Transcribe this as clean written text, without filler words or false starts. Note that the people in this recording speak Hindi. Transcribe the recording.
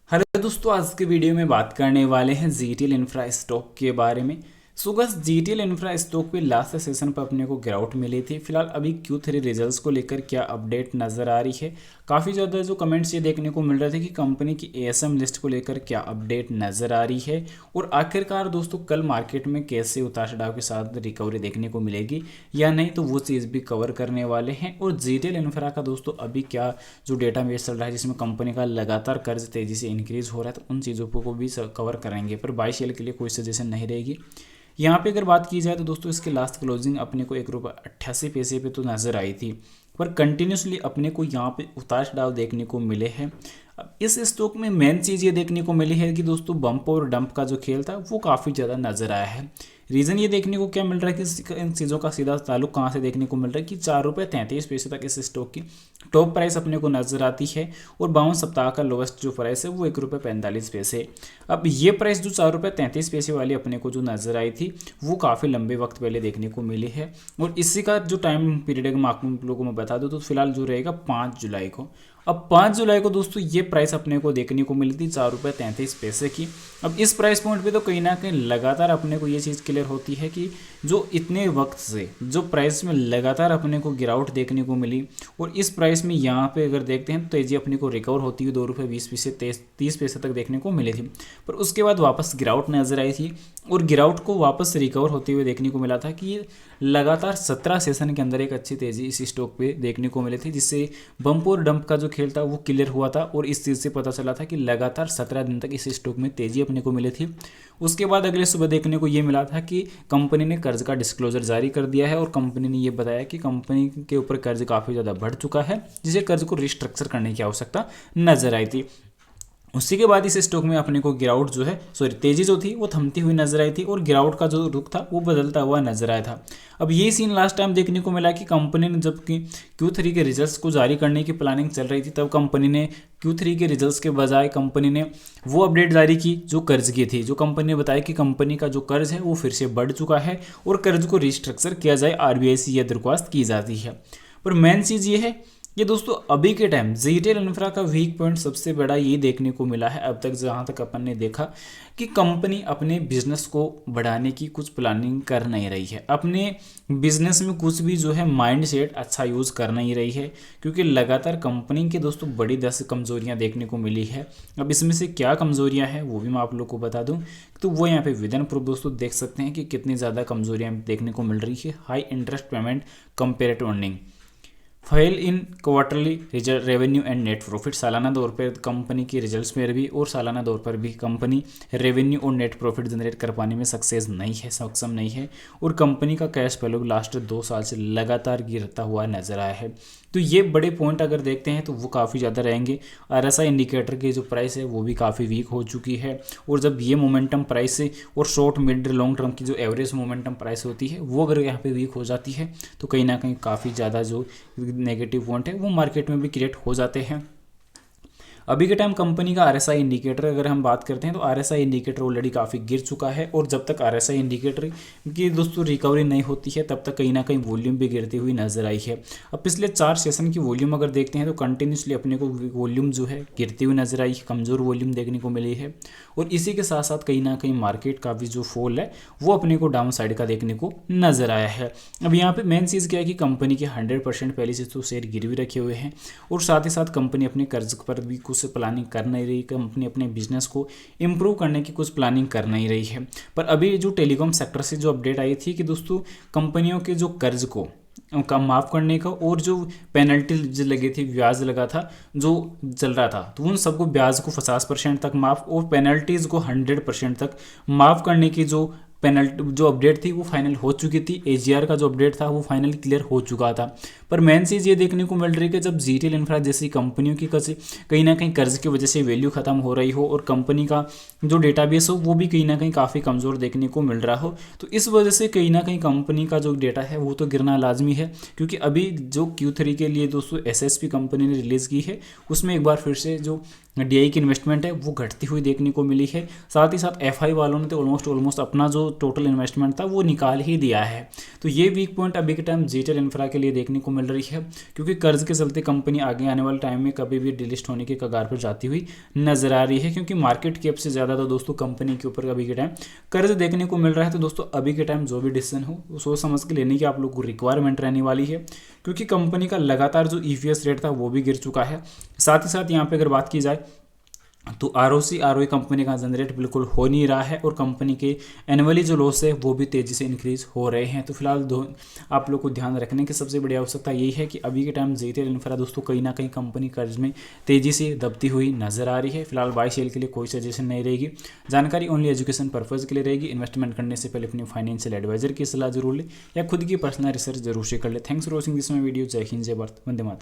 हेलो दोस्तों, आज के वीडियो में बात करने वाले हैं जीटीएल इंफ्रा स्टॉक के बारे में। So guys, GTL infra stock पे लास्ट सेशन पर अपने को गिरावट मिली थी। फिलहाल अभी Q3 रिजल्ट्स को लेकर क्या अपडेट नज़र आ रही है। काफ़ी ज़्यादा जो कमेंट्स ये देखने को मिल रहे थे कि कंपनी की एएसएम लिस्ट को लेकर क्या अपडेट नज़र आ रही है और आखिरकार दोस्तों कल मार्केट में कैसे उतार चढ़ाव के साथ रिकवरी देखने को मिलेगी या नहीं, तो वो चीज़ भी कवर करने वाले हैं। और जीटीएल इंफ्रा का दोस्तों अभी क्या जो डेटा बेस चल रहा है जिसमें कंपनी का लगातार कर्ज तेज़ी से इंक्रीज हो रहा है, तो उन चीज़ों को भी कवर करेंगे। पर बाई शेयर के लिए कोई सजेशन नहीं रहेगी। यहाँ पे अगर बात की जाए तो दोस्तों इसके लास्ट क्लोजिंग अपने को 1 रुपये 88 पैसे पे तो नज़र आई थी, पर कंटिन्यूसली अपने को यहाँ पे उतार चढ़ाव देखने को मिले हैं। अब इस स्टॉक में मेन चीज़ ये देखने को मिली है कि दोस्तों बम्प और डंप का जो खेल था वो काफ़ी ज़्यादा नज़र आया है। रीज़न ये देखने को क्या मिल रहा है कि इन चीज़ों का सीधा ताल्लुक कहाँ से देखने को मिल रहा है कि 4 रुपये 33 पैसे तक इस स्टॉक की टॉप प्राइस अपने को नज़र आती है और 52 सप्ताह का लोवेस्ट जो प्राइस है वो 1 रुपये 45 पैसे। अब ये प्राइस जो 4 रुपये 33 पैसे वाली अपने को जो नज़र आई थी वो काफ़ी लंबे वक्त पहले देखने को मिली है। और इसी का जो टाइम पीरियड है मैं आप लोगों को मैं बता दूँ तो फिलहाल जो रहेगा 5 जुलाई को। अब 5 जुलाई को दोस्तों ये प्राइस अपने को देखने को मिली थी 4 रुपये 33 पैसे की। अब इस प्राइस पॉइंट पे तो कहीं ना कहीं लगातार अपने को ये चीज़ क्लियर होती है कि जो इतने वक्त से जो प्राइस में लगातार अपने को गिरावट देखने को मिली और इस प्राइस में यहाँ पे अगर देखते हैं तो तेजी अपने को रिकवर होती हुई 2 रुपये 20 पैसे 30 पैसे तक देखने को मिली थी। पर उसके बाद वापस गिरावट नजर आई थी और गिरावट को वापस रिकवर होते हुए देखने को मिला था कि ये लगातार 17 सेशन के अंदर एक अच्छी तेज़ी इस स्टॉक पे देखने को मिली थी, जिससे बम्प और डंप का जो खेल था वो क्लियर हुआ था और इस चीज़ से पता चला था कि लगातार 17 दिन तक इस स्टॉक में तेज़ी अपने को मिली थी। उसके बाद अगले सुबह देखने को ये मिला था कि कंपनी ने कर्ज का डिस्क्लोजर जारी कर दिया है और कंपनी ने ये बताया कि कंपनी के ऊपर कर्ज काफ़ी ज़्यादा बढ़ चुका है, जिसे कर्ज को रिस्ट्रक्चर करने की आवश्यकता नजर आई थी। उसी के बाद इस स्टॉक में अपने को गिरावट जो है तेजी जो थी वो थमती हुई नजर आई थी और गिरावट का जो रुख था वो बदलता हुआ नजर आया था। अब ये सीन लास्ट टाइम देखने को मिला कि कंपनी ने जब कि Q3 के रिजल्ट्स को जारी करने की प्लानिंग चल रही थी, तब कंपनी ने Q3 के रिजल्ट्स के बजाय कंपनी ने वो अपडेट जारी की जो कर्ज की थी, जो कंपनी ने बताया कि कंपनी का जो कर्ज है वो फिर से बढ़ चुका है और कर्ज को रिस्ट्रक्चर किया जाए, आरबीआई से यह दरख्वास्त की जाती है। पर मेन चीज़ ये है ये दोस्तों अभी के टाइम जीटीएल इंफ्रा का वीक पॉइंट सबसे बड़ा ये देखने को मिला है अब तक, जहाँ तक अपन ने देखा कि कंपनी अपने बिजनेस को बढ़ाने की कुछ प्लानिंग कर नहीं रही है, अपने बिजनेस में कुछ भी जो है माइंडसेट अच्छा यूज़ कर नहीं रही है, क्योंकि लगातार कंपनी के दोस्तों बड़ी 10 कमजोरियां देखने को मिली है। अब इसमें से क्या कमजोरियां हैं वो भी मैं आप लोग को बता दूं, तो वो यहाँ पे विदन प्रूफ दोस्तों देख सकते हैं कि कितनी ज़्यादा कमजोरियाँ देखने को मिल रही है। High interest payment compare to earning, fail in quarterly revenue and net profit, सालाना तौर पर कंपनी के रिजल्ट्स में भी और सालाना तौर पर भी कंपनी रेवेन्यू और नेट प्रॉफिट जनरेट कर पाने में सक्षम नहीं है और कंपनी का कैश फ्लो लास्ट 2 साल से लगातार गिरता हुआ नजर आया है। तो ये बड़े पॉइंट अगर देखते हैं तो वो काफ़ी ज़्यादा रहेंगे। आरएसआई इंडिकेटर की जो प्राइस है वो भी काफ़ी वीक हो चुकी है और जब ये मोमेंटम प्राइस है और शॉर्ट मिड लॉन्ग टर्म की जो एवरेज मोमेंटम प्राइस होती है वो अगर यहाँ पे वीक हो जाती है तो कहीं ना कहीं काफ़ी ज़्यादा जो नेगेटिव पॉइंट है वो मार्केट में भी क्रिएट हो जाते हैं। अभी के टाइम कंपनी का आरएसआई इंडिकेटर अगर हम बात करते हैं तो आरएसआई इंडिकेटर ऑलरेडी काफ़ी गिर चुका है और जब तक आरएसआई इंडिकेटर की दोस्तों रिकवरी नहीं होती है तब तक कहीं ना कहीं वॉल्यूम भी गिरती हुई नजर आई है। अब पिछले 4 सेशन की वॉल्यूम अगर देखते हैं तो कंटिन्यूसली अपने को वॉल्यूम जो है गिरती हुई नजर आई है, कमज़ोर वॉल्यूम देखने को मिली है और इसी के साथ साथ कहीं ना कहीं मार्केट का भी जो फॉल है वो अपने को डाउन साइड का देखने को नजर आया है। अब यहाँ पे मेन चीज़ क्या है कि कंपनी के 100% पहले से तो शेयर गिरवी रखे हुए हैं और साथ ही साथ कंपनी अपने कर्ज पर भी कुछ प्लानिंग कर नहीं रही, कंपनी अपने बिजनेस को इम्प्रूव करने की कुछ प्लानिंग कर नहीं रही है। पर अभी जो टेलीकॉम सेक्टर से जो अपडेट आई थी कि दोस्तों कंपनियों के जो कर्ज को माफ़ करने का और जो पेनल्टी लगी थी, ब्याज लगा था जो चल रहा था, तो उन सबको ब्याज को 50% तक माफ़ और पेनल्टीज़ को 100% तक माफ़ करने की जो पेनल्टी जो अपडेट थी वो फाइनल हो चुकी थी। एजीआर का जो अपडेट था वो फाइनल क्लियर हो चुका था। पर मेन चीज़ ये देखने को मिल रही है कि जब जीटीएल इंफ्रा जैसी कंपनियों की कहीं ना कहीं कर्ज की वजह से वैल्यू खत्म हो रही हो और कंपनी का जो डेटाबेस हो वो भी कहीं ना कहीं काफ़ी कमज़ोर देखने को मिल रहा हो, तो इस वजह से कहीं ना कहीं कंपनी का जो डेटा है वो तो गिरना लाजमी है। क्योंकि अभी जो Q3 के लिए दोस्तों एसएसपी कंपनी ने रिलीज़ की है उसमें एक बार फिर से जो डीआई की इन्वेस्टमेंट है वो घटती हुई देखने को मिली है। साथ ही साथ एफआई वालों ने तो ऑलमोस्ट अपना जो जो टोटल इन्वेस्टमेंट था वो निकाल ही दिया है। तो ये वीक पॉइंट अभी के टाइम जीटीएल इंफ्रा के लिए देखने को मिल रही है, क्योंकि कर्ज के चलते कंपनी आगे आने वाले टाइम में कभी भी डिलिस्ट होने के कगार पर जाती हुई नजर आ रही है, क्योंकि मार्केट कैप से ज़्यादा तो दोस्तों कंपनी के ऊपर अभी के टाइम कर्ज देखने को मिल रहा है। तो दोस्तों अभी के टाइम जो भी डिसीजन हो वो सोच समझ के लेने की आप लोग को रिक्वायरमेंट रहने वाली है, क्योंकि कंपनी का लगातार जो ईपीएस रेट था वो भी गिर चुका है। साथ ही साथ यहाँ पे अगर बात की जाए तो आरओसी आरओई कंपनी का जनरेट बिल्कुल हो नहीं रहा है, और कंपनी के एनुअली जो लॉस है वो भी तेज़ी से इंक्रीज हो रहे हैं। तो फिलहाल आप लोग को ध्यान रखने की सबसे बड़ी आवश्यकता यही है कि अभी के टाइम जीटीएल इंफ्रा दोस्तों कहीं ना कहीं कंपनी कर्ज में तेज़ी से दबती हुई नजर आ रही है। फिलहाल बाई सेल के लिए कोई सजेशन नहीं रहेगी, जानकारी ओनली एजुकेशन पर्पज़ के लिए रहेगी। इन्वेस्टमेंट करने से पहले अपनी फाइनेंशियल एडवाइजर की सलाह जरूर ले या खुद की पर्सनल रिसर्च जरूर से कर ले। Thanks for watching this my video. जय हिंद, जय भारत, वंदे मातरम।